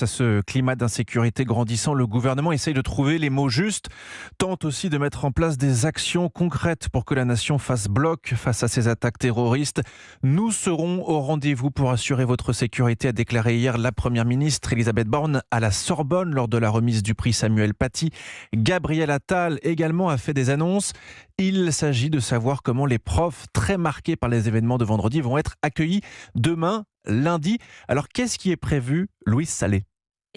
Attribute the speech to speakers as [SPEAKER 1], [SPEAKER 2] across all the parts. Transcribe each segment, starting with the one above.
[SPEAKER 1] À ce climat d'insécurité grandissant, le gouvernement essaye de trouver les mots justes, tente aussi de mettre en place des actions concrètes pour que la nation fasse bloc face à ces attaques terroristes. Nous serons au rendez-vous pour assurer votre sécurité, a déclaré hier la Première ministre Elisabeth Borne à la Sorbonne lors de la remise du prix Samuel Paty. Gabriel Attal également a fait des annonces. Il s'agit de savoir comment les profs très marqués par les événements de vendredi vont être accueillis demain, lundi. Alors qu'est-ce qui est prévu, Louise Salé?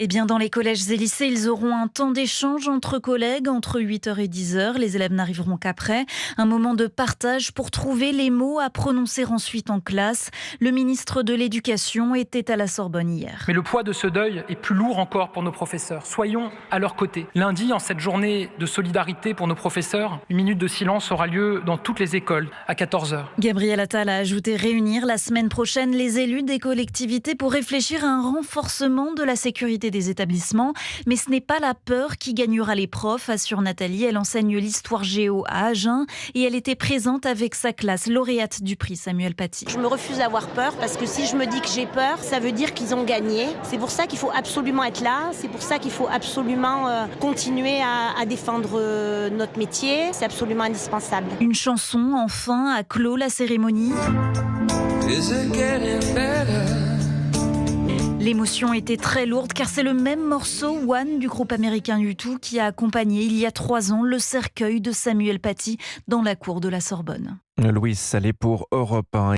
[SPEAKER 2] Eh bien, dans les collèges et lycées, ils auront un temps d'échange entre collègues entre 8h et 10h. Les élèves n'arriveront qu'après. Un moment de partage pour trouver les mots à prononcer ensuite en classe. Le ministre de l'Éducation était à la Sorbonne hier.
[SPEAKER 3] Mais le poids de ce deuil est plus lourd encore pour nos professeurs. Soyons à leur côté. Lundi, en cette journée de solidarité pour nos professeurs, une minute de silence aura lieu dans toutes les écoles à 14h.
[SPEAKER 2] Gabriel Attal a ajouté réunir la semaine prochaine les élus des collectivités pour réfléchir à un renforcement de la sécurité des établissements. Mais ce n'est pas la peur qui gagnera les profs, assure Nathalie. Elle enseigne l'histoire géo à Agen et elle était présente avec sa classe, lauréate du prix Samuel Paty.
[SPEAKER 4] Je me refuse à avoir peur parce que si je me dis que j'ai peur, ça veut dire qu'ils ont gagné. C'est pour ça qu'il faut absolument être là. C'est pour ça qu'il faut absolument continuer à défendre notre métier. C'est absolument indispensable.
[SPEAKER 2] Une chanson, enfin, a clos la cérémonie. L'émotion était très lourde car c'est le même morceau One du groupe américain U2 qui a accompagné il y a 3 ans le cercueil de Samuel Paty dans la cour de la Sorbonne.
[SPEAKER 1] Louise Salé pour Europe 1.